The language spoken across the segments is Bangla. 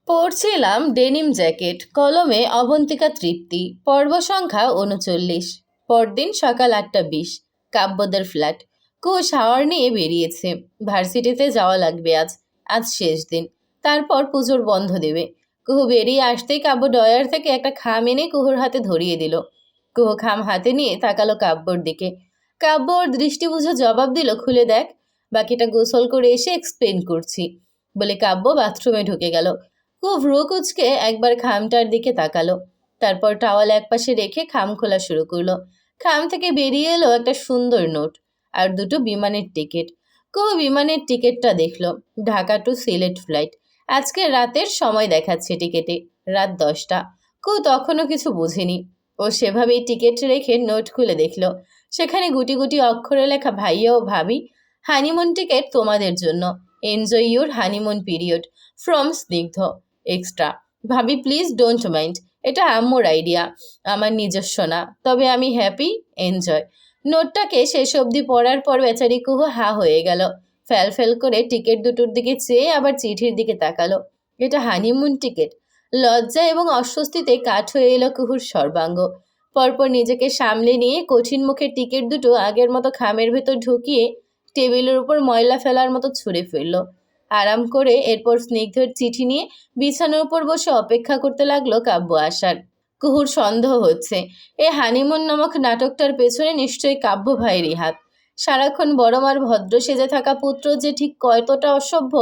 পড়ছিলাম ডেনিম জ্যাকেট কলমে অবন্তিকা তৃপ্তি পর্ব সংখ্যা ৩৯। পরদিন সকাল ৮:২০। কাব্যদের ফ্ল্যাট। শাওয়ার নিয়ে বেরিয়েছে। ভার্সিটিতে যাওয়া লাগবে আজ। আজ শেষ দিন। তারপর পুজোর বন্ধ দেবে। বেরিয়ে আসতেই কাব্য ডয়ার থেকে একটা খাম এনে কুহুর হাতে ধরিয়ে দিল। খাম হাতে নিয়ে তাকালো কাব্যর দিকে। কাব্য ওর দৃষ্টি বুঝে জবাব দিল, খুলে দেখ। বাকিটা গোসল করে এসে এক্সপ্লেন করছি বলে কাব্য বাথরুমে ঢুকে গেল। ভ্রু কুচকে একবার খামটার দিকে তাকালো। তারপর টাওয়াল একপাশে রেখে খাম খোলা শুরু করলো। খাম থেকে বেরিয়ে এলো একটা সুন্দর নোট আর দুটো বিমানের টিকিট। বিমানের টিকিটটা দেখলো। Dhaka to Sylhet flight. আজকে রাতের সময় দেখাচ্ছে টিকিটে, রাত 10টা। তখনও কিছু বুঝেনি। ও সেভাবেই টিকিট রেখে নোট খুলে দেখলো। সেখানে গুটি গুটি অক্ষরে লেখা, ভাইয়া ও ভাবি, হানিমুন টিকিট তোমাদের জন্য। Enjoy your honeymoon period from স্নিগ্ধ। এক্সট্রা। ভাবি প্লিজ ডোন্ট মাইন্ড, এটা আম্মুর আইডিয়া, আমার নিজস্ব না, তবে আমি হ্যাপি, এনজয়। নোটটাকে শেষ অবধি পড়ার পর বেচারি কুহু হা হয়ে গেল। ফ্যাল ফ্যাল করে টিকিট দুটোর দিকে চেয়ে আবার চিঠির দিকে তাকালো। এটা হানিমুন টিকিট। লজ্জা এবং অস্বস্তিতে কাঠ হয়ে এলো কুহুর সর্বাঙ্গ। পরপর নিজেকে সামলে নিয়ে কঠিন মুখে টিকিট দুটো আগের মতো খামের ভেতর ঢুকিয়ে টেবিলের উপর ময়লা ফেলার মতো ছুঁড়ে ফেলল। আরাম করে এরপর স্নিগ্ধর চিঠি নিয়ে বিছানার উপর বসে অপেক্ষা করতে লাগলো কাব্য আসার। কুহুর সন্দেহ হচ্ছে এ হানিমুন নামক নাটকটার পেছনে নিশ্চয়ই কাব্য ভাইয়েরই হাত। সারাক্ষণ বড়মার ভদ্র সেজে থাকা পুত্র যে ঠিক কতটা অসভ্য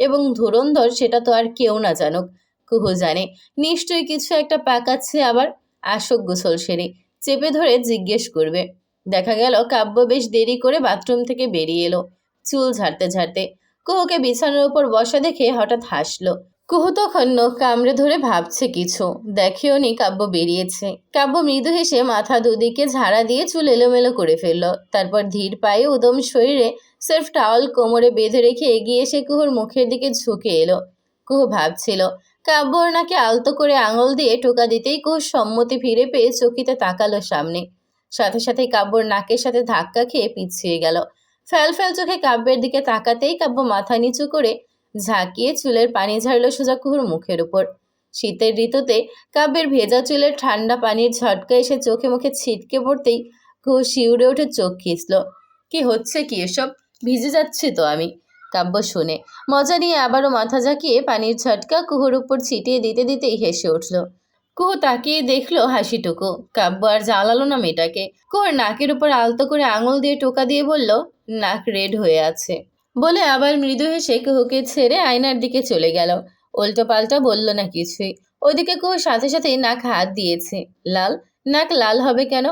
এবং ধুরন্ধর সেটা তো আর কেউ না জানুক। কুহু জানে নিশ্চয়ই কিছু একটা পাকাচ্ছে। আবার আসক গোসল সেরে চেপে ধরে জিজ্ঞেস করবে। দেখা গেল কাব্য বেশ দেরি করে বাথরুম থেকে বেরিয়ে এলো, চুল ঝাড়তে ঝাড়তে। কুহুকে বিছানার উপর বসা দেখে হঠাৎ হাসলো। কুহু তখন নখ কামড়ে ধরে ভাবছে কিছু। দেখেও নি কাব্য বেরিয়েছে। কাব্য মৃদু হেসে মাথা দুদিকে ঝাড়া দিয়ে চুল এলোমেলো করে ফেলল। তারপর ধীর পায়ে উদম শরীরে সেলফ টাওয়াল কোমরে বেঁধে রেখে এগিয়ে এসে কুহুর মুখের দিকে ঝুঁকে এলো। কুহু ভাবছিল, কাব্যর নাকে আলতো করে আঙুল দিয়ে টোকা দিতেই কুহুর সম্মতি ফিরে পেয়ে চকিতে তাকালো সামনে। সাথে সাথে কাব্যর নাকের সাথে ধাক্কা খেয়ে পিছিয়ে গেল। ফ্যাল ফ্যাল চোখে কাব্যের দিকে তাকাতেই কাব্য মাথা নিচু করে ঝাঁকিয়ে চুলের পানি ঝাড়ল সোজা কুহুর মুখের উপর। শীতের ঋতুতে কাব্যের ভেজা চুলের ঠান্ডা পানির ঝটকা এসে চোখে মুখে ছিটকে পড়তেই কুহু শিউরে উঠে চোখ খিঁচল। কি হচ্ছে কি এসব? ভিজে যাচ্ছি তো আমি। কাব্য শুনে মজা নিয়ে আবারও মাথা ঝাঁকিয়ে পানির ঝটকা কুহুর উপর ছিটিয়ে দিতে দিতেই হেসে উঠল। কুহু তাকিয়ে দেখলো হাসিটুকু। কাব্য আর জ্বালালো না মেয়েটাকে। কুহুর নাকের উপর আলতো করে আঙুল দিয়ে টোকা দিয়ে বলল, নাক রেড হয়ে আছে বলে আবার মৃদু হেসে কুহুকে ছেড়ে আয়নার দিকে চলে গেল। উল্টো পাল্টা বলল না কিছুই। ওইদিকে কুহু সাথে সাথেই নাক হাত দিয়েছে। লাল? নাক লাল হবে কেন?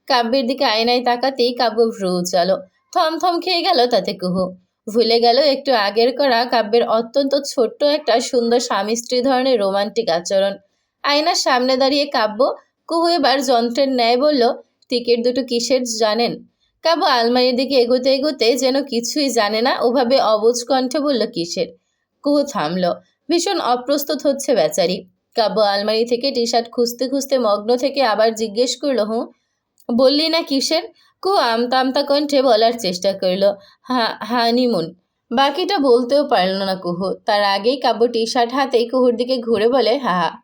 কাব্যের দিকে আয়নায় তাকাতেই কাব্য ভ্রু উচালো। থমথম খেয়ে গেল তাতে কুহু। ভুলে গেল একটু আগের করা কাব্যের অত্যন্ত ছোট্ট একটা সুন্দর স্বামী স্ত্রী ধরনের রোমান্টিক আচরণ। আয়নার সামনে দাঁড়িয়ে কাব্য কুহু এবার যন্ত্রের ন্যায় বলল, টিকিট দুটো কিসের জানেন? কাব্য আলমারির দিকে এগোতে এগোতে যেন কিছুই জানে না ওভাবে অবুঝ কণ্ঠে বলল, কিসের? কুহু থামল। ভীষণ অপ্রস্তুত হচ্ছে বেচারি। কাব্য আলমারি থেকে টি শার্ট খুঁজতে খুঁজতে মগ্ন থেকে আবার জিজ্ঞেস করল, হুঁ বললি না কিসের? কুহু আমতা আমতা কণ্ঠে বলার চেষ্টা করল, হানিমুন। বাকিটা বলতেও পারল না কুহু। তার আগেই কাব্য টি শার্ট হাতেই কুহুর দিকে ঘুরে বলে,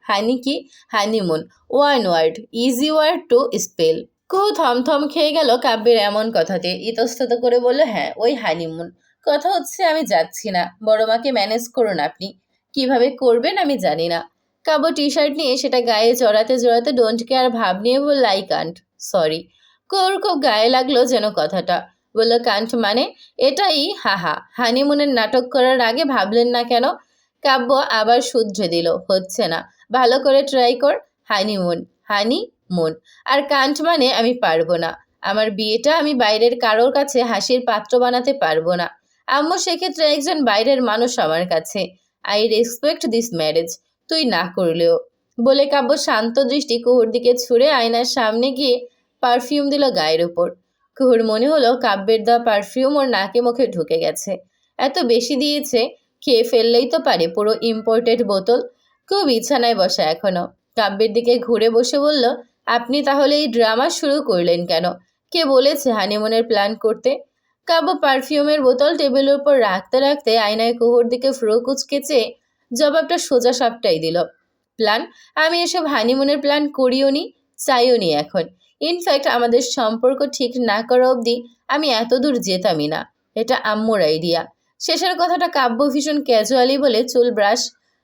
হানি কি? Honeymoon one word, easy word to spell. Kuhu থমথম খেয়ে গেল কাব্যের এমন কথাতে। ইতস্তত করে বলল, হ্যাঁ ওই হানিমুন। কথা হচ্ছে আমি যাচ্ছি না, বড় মাকে ম্যানেজ করুন আপনি। কিভাবে করবেন আমি জানি না। কাব্য টি শার্ট নিয়ে সেটা গায়ে জড়াতে জড়াতে ডোন্ট কেয়ার ভাব নিয়ে বলল, আই কান্ট, সরি। কুহুর খুব গায়ে লাগলো যেন কথাটা। বলল, কান্ট মানে? এটাই হানিমুনের নাটক করার আগে ভাবলেন না কেন? কাব্য আবার শুধরে দিল, হচ্ছে না, ভালো করে ট্রাই কর। Honeymoon, honeymoon. আর কান্ট মানে আমি পারবো না। আমার বিয়েটা আমি বাইরের কারোর কাছে হাসির পাত্র বানাতে পারবো না। আম্মু সেক্ষেত্রে একজন বাইরের মানুষ আমার কাছে। আই রেসপেক্ট দিস ম্যারেজ, তুই না করলেও। বলে কাব্য শান্ত দৃষ্টি কুহুর দিকে ছুঁড়ে আয়নার সামনে গিয়ে পারফিউম দিল গায়ের উপর। কুহুর মনে হলো কাব্যের দেওয়া পারফিউম ওর নাকে মুখে ঢুকে গেছে। এত বেশি দিয়েছে, খেয়ে ফেললেই তো পারে পুরো ইম্পোর্টেড বোতল। কুহু বিছানায় বসা এখনো। কাব্যের দিকে ঘুরে বসে বলল, আপনি তাহলে এই ড্রামা শুরু করলেন কেন? কে বলেছে হানিমুনের প্ল্যান করতে? কাব্য পারফিউমের বোতল টেবিলের উপর রাখতে রাখতে আয়নায় কুহুর দিকে ফ্রো কুচকে চেয়ে জবাবটা সোজা সাপটাই দিল। প্ল্যান? আমি এসব হানিমুনের প্ল্যান করিও নি, চাইও নি এখন। ইনফ্যাক্ট আমাদের সম্পর্ক ঠিক না করা অবধি আমি এত দূর যেতামই না। এটা আম্মুর আইডিয়া। শেষের কথাটা কাব্য ভীষণ ক্যাজুয়ালি বলে চুল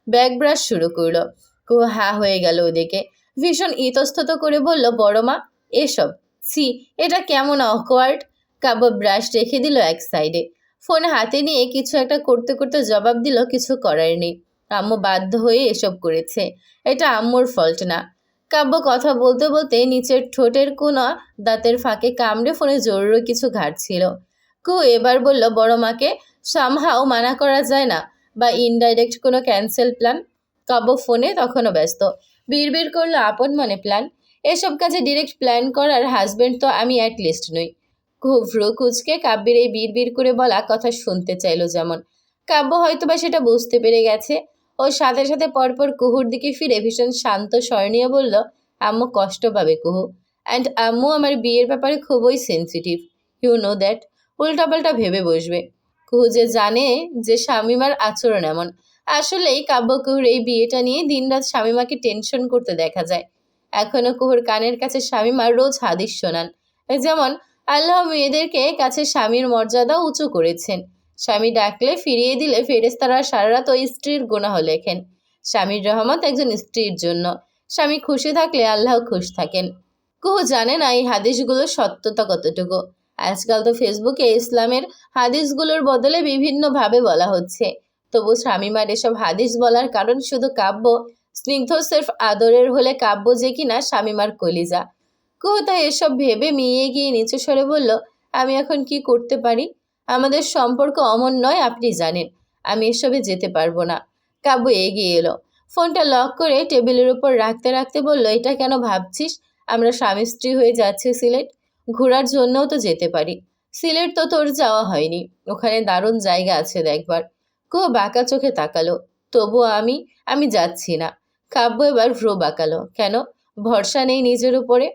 ব্যাক ব্রাশ শুরু করলো। হা হয়ে গেল ওদিকে। ভীষণ ইতস্তত করে বলল, বড় মা, এসব সি, এটা কেমন অকওয়ার্ড। কাব্য ব্রাশ রেখে দিল এক সাইডে। ফোন হাতে নিয়ে কিছু একটা করতে করতে জবাব দিল, কিছু করার নেই। আম্মু বাধ্য হয়ে এসব করেছে। এটা আম্মুর ফল্ট না। কাব্য কথা বলতে বলতে নিচের ঠোঁটের কোনা দাঁতের ফাঁকে কামড়ে ফোনে জরুরি কিছু ঘাটছিল। এবার বলল, বড় মাকে সামহাও মানা করা যায় না, বা ইনডাইরেক্ট কোনো ক্যান্সেল প্ল্যান? কাব্য ফোনে তখনও ব্যস্ত। বিড়বিড় করলো আপন মনে, প্ল্যান? এসব কাজে ডিরেক্ট প্ল্যান করার হাজবেন্ড তো আমি অ্যাটলিস্ট নই। ভ্রু কুচকে কাব্যের এই বিড়বিড় করে বলা কথা শুনতে চাইল যেমন। কাব্য হয়তোবা সেটা বুঝতে পেরে গেছে। ও সাথে সাথে পরপর কুহুর দিকে ফিরে ভীষণ শান্ত স্বর নিয়ে বলল, আম্মু কষ্ট পাবে কুহু। অ্যান্ড আম্মু আমার বিয়ের ব্যাপারে খুবই সেন্সিটিভ, ইউ নো দ্যাট। উল্টাপাল্টা ভেবে বসবে। কুহু যে জানে যে শামিমার আচরণ এমন। আসলেই কাব্য কুহুর এই বিয়েটা নিয়ে দিনরাত শামিমাকে টেনশন করতে দেখা যায়। এখনও কুহুর কানের কাছে শামিমার রোজ হাদিস শোনান, যেমন আল্লাহ মেয়েদেরকে কাছে স্বামীর মর্যাদা উঁচু করেছেন। স্বামী ডাকলে ফিরিয়ে দিলে ফেরেশতারা সারা রাত ওই স্ত্রীর গুনাহ লেখেন। স্বামীর রহমত একজন স্ত্রীর জন্য। স্বামী খুশি থাকলে আল্লাহ খুশ থাকেন। কুহু জানে না এই হাদিসগুলোর সত্যতা কতটুকু। আজকাল তো ফেসবুকে ইসলামের হাদিসগুলোর বদলে বিভিন্নভাবে বলা হচ্ছে। তবু স্বামীমার এসব হাদিস বলার কারণ শুধু কাব্য স্নিগ্ধ সেরফ আদরের হলে কাব্য যে কিনা স্বামীমার কলিজা। কুহু তাই এসব ভেবে মিয়ে গিয়ে নিচু স্বরে বলল, আমি এখন কি করতে পারি? আমাদের সম্পর্ক অমন নয়, আপনি জানেন। আমি এসবে যেতে পারবো না। কাব্য এগিয়ে এলো। ফোনটা লক করে টেবিলের উপর রাখতে রাখতে বলল, এটা কেন ভাবছিস? আমরা স্বামী স্ত্রী হয়ে যাচ্ছি সিলেট। ঘোরার জন্যও তো যেতে পারি। সিলেট তো তোর যাওয়া হয়নি। ওখানে দারুণ জায়গা আছে দেখবার। কুহু বাঁকা চোখে তাকালো। তবুও আমি যাচ্ছি না। কাব্য এবার ভ্রু বাঁকালো। কেন? ভরসা নেই নিজের উপরে?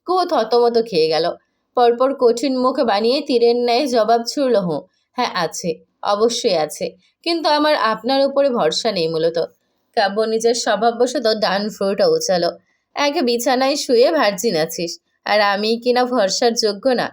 কুহু থতমত খেয়ে গেল। পরপর কঠিন মুখ বানিয়ে তীরের ন্যায় জবাব ছুড়ল, হ্যাঁ আছে, অবশ্যই আছে। কিন্তু আমার আপনার উপরে ভরসা নেই মূলত। কাব্য নিজের স্বভাববশত ডান ফ্রুটা উচালো। এক বিছানায় শুয়ে ভার্জিন আছিস, আর আমি কিনা ভরসার যোগ্য না?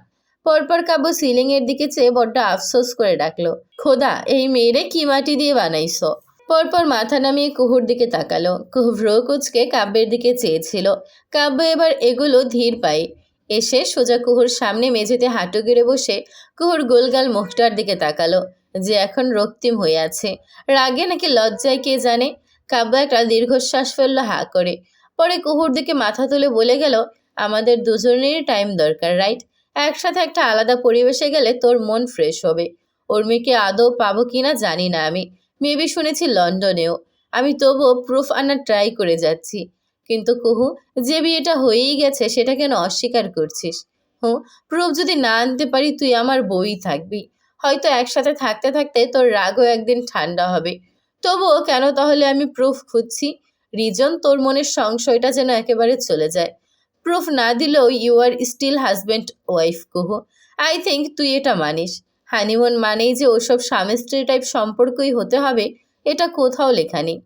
পরপর কাব্য সিলিংয়ের দিকে চেয়ে বড্ড আফসোস করে ডাকলো, খোদা, এই মেয়েরে কি মাটি দিয়ে বানাইছো? পরপর মাথা নামিয়ে কুহুর দিকে তাকালো। কুহু ভ্রু কুচকে কাব্যের দিকে চেয়েছিল। কাব্য এবার এগুলো ধীর পায়ে এসে সোজা কুহুর সামনে মেঝেতে হাঁটু গেড়ে বসে কুহুর গোলগাল মুখটার দিকে তাকালো, যে এখন রক্তিম হয়ে আছে। রাগে নাকি লজ্জায় কে জানে। কাব্য একটা দীর্ঘশ্বাস ফেলল হা করে। পরে কুহুর দিকে মাথা তুলে বলে গেল, আমাদের দুজনেরই টাইম দরকার, রাইট? একসাথে একটা আলাদা পরিবেশে গেলে তোর মন ফ্রেশ হবে। উর্মিকে আদৌ পাবো কিনা জানি না আমি। মেবি শুনেছি লন্ডনেও। আমি তবুও প্রুফ আনার ট্রাই করে যাচ্ছি। কিন্তু কুহু, যে বিয়েটা হয়েই গেছে সেটা কেন অস্বীকার করছিস? প্রুফ যদি না আনতে পারি তুই আমার বই থাকবি। হয়তো একসাথে থাকতে থাকতে তোর রাগও একদিন ঠান্ডা হবে। তবুও কেন তাহলে আমি প্রুফ খুঁজছি? রিজন তোর মনের সংশয়টা যেন একেবারে চলে যায়। প্রুফ না দিলেও you are still husband wife Kuhu. I think তুই এটা মানিস। হানিমুন মানেই যে ওসব স্বামী স্ত্রী টাইপ সম্পর্কই হতে হবে, এটা কোথাও লেখা নেই।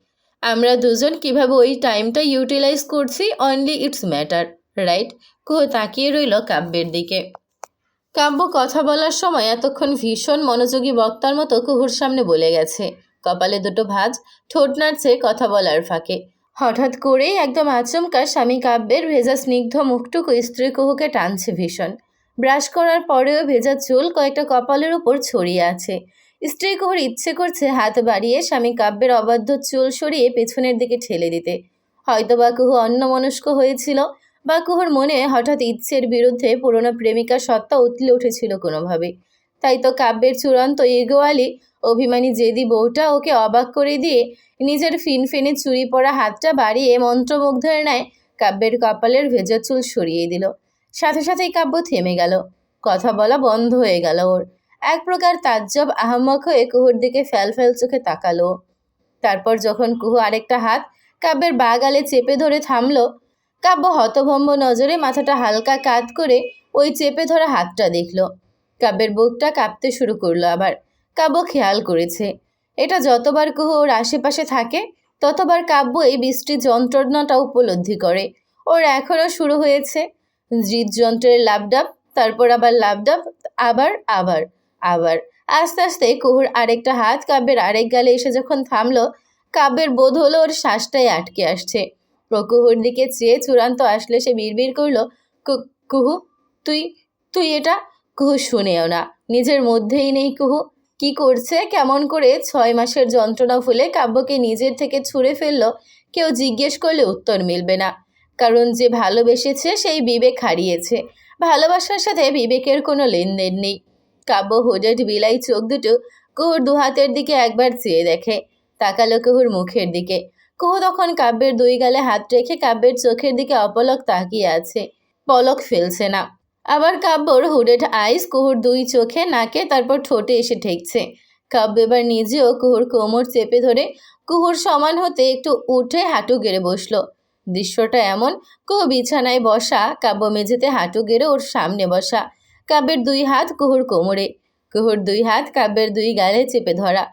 আমরা দুজন কিভাবে ওই টাইমটা ইউটিলাইজ করছি, অনলি ইটস ম্যাটার, রাইট? কুহু তাকিয়ে রইল কাব্যের দিকে। কাব্য কথা বলার সময় এতক্ষণ ভীষণ মনোযোগী বক্তার মতো কুহুর সামনে বলে গেছে। কপালে দুটো ভাঁজ, ঠোঁট নাড়ছে কথা বলার ফাঁকে। হঠাৎ করেই একদম আচমকা স্বামী কাব্যের ভেজা স্নিগ্ধ মুখটুকু স্ত্রী কুহুকে টানছে ভীষণ। ব্রাশ করার পরেও ভেজা চুল কয়েকটা কপালের উপর ছড়িয়ে আছে। স্ত্রী কুহুর ইচ্ছে করছে হাত বাড়িয়ে স্বামী কাব্যের অবাধ্য চুল সরিয়ে পেছনের দিকে ঠেলে দিতে। হয়তোবা কুহু অন্যমনস্ক হয়েছিল, বা কুহুর মনে হঠাৎ ইচ্ছের বিরুদ্ধে পুরনো প্রেমিকা সত্তা উতলে উঠেছিল কোনোভাবে। তাই তো কাব্যের চূড়ান্ত ইগোয়ালি অভিমানী জেদি বউটা ওকে অবাক করে দিয়ে নিজের ফিনফিনে চুরি পরা হাতটা বাড়িয়ে মন্ত্রমুগ্ধের ন্যায় কাব্যের কপালের ভেজা চুল সরিয়ে দিল। সাথে সাথেই কাব্য থেমে গেল। কথা বলা বন্ধ হয়ে গেল ওর। এক প্রকার তাজ্জব আহাম্মক হয়ে কুহুর দিকে ফ্যাল ফ্যাল চোখে তাকালো। তারপর যখন কুহু আরেকটা হাত কাব্যের বাঁ গালে চেপে ধরে থামল, কাব্য হতভম্ব নজরে মাথাটা হালকা কাত করে ওই চেপে ধরা হাতটা দেখল। কাব্যের বুকটা কাঁপতে শুরু করলো আবার। কাব্য খেয়াল করেছে এটা যতবার কুহু ওর আশেপাশে থাকে ততবার কাব্য এই বৃষ্টির যন্ত্রণাটা উপলব্ধি করে। ওর এখনও শুরু হয়েছে হৃদযন্ত্রের লাবডাব, তারপর আবার লাবডাব, আবার আবার আবার। আস্তে আস্তে কুহুর আরেকটা হাত কাব্যের আরেক গালে এসে যখন থামলো, কাব্যের বোধ হলো ওর শ্বাসটাই আটকে আসছে। ও কুহুর দিকে চেয়ে চূড়ান্ত আসলে সে বিড়বিড় করলো, কুহু, তুই তুই এটা। কুহু শুনেও না, নিজের মধ্যেই নেই কুহু। কি করছে, কেমন করে 6 মাসের যন্ত্রণা ভুলে কাব্যকে নিজের থেকে ছুঁড়ে ফেললো, কেউ জিজ্ঞেস করলে উত্তর মিলবে না। কারণ যে ভালোবেসেছে সেই বিবেক হারিয়েছে। ভালোবাসার সাথে বিবেকের কোনো লেনদেন নেই। কাব্য হুডেড বিলাই চোখ দুটো কুহুর দুহাতের দিকে একবার চেয়ে দেখে, তাকালো কুহুর মুখের দিকে। কুহু তখন কাব্যের 2 গালে হাত রেখে কাব্যের চোখের দিকে অপলক তাকিয়ে আছে, পলক ফেলছে না। আবার কাব্যর হুডেড আইস কুহুর 2 চোখে, নাকে, তারপর ঠোঁটে এসে ঠেকছে। কাব্য এবার নিজেও কুহুর কোমর চেপে ধরে কুহুর সমান হতে একটু উঠে হাঁটু গেড়ে বসলো। দৃশ্যটা এমন, কুহু বিছানায় বসা, কাব্য মেঝেতে হাঁটু গেড়ে ওর সামনে বসা। কাব্যের 2 হাত কুহুর কোমরে, কুহুর 2 হাত কাব্যের 2 গালে চেপে ধরা।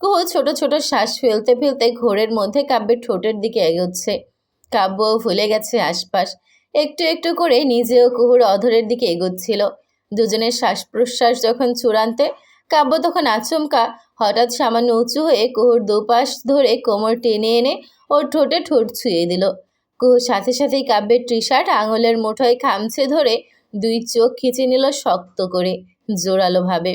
কুহু ছোট ছোট শ্বাস ফেলতে ফেলতে ঘোরের মধ্যে কাব্যের ঠোঁটের দিকে এগোচ্ছে। কাব্যও ভুলে গেছে আশপাশ। একটু একটু করে নিজেও কুহুর অধরের দিকে এগোচ্ছিল। দুজনের শ্বাস প্রশ্বাস যখন চূড়ান্তে, কাব্য তখন আচমকা হঠাৎ সামান্য উঁচু হয়ে কুহুর 2 পাশ ধরে কোমর টেনে এনে ওর ঠোঁটে ঠোঁট ছুঁয়ে দিল। কুহু সাথে সাথেই কাব্যের টি-শার্ট আঙুলের মুঠোয় খামচে ধরে 2 চোখ খিচে নিল শক্ত করে, জোরালোভাবে।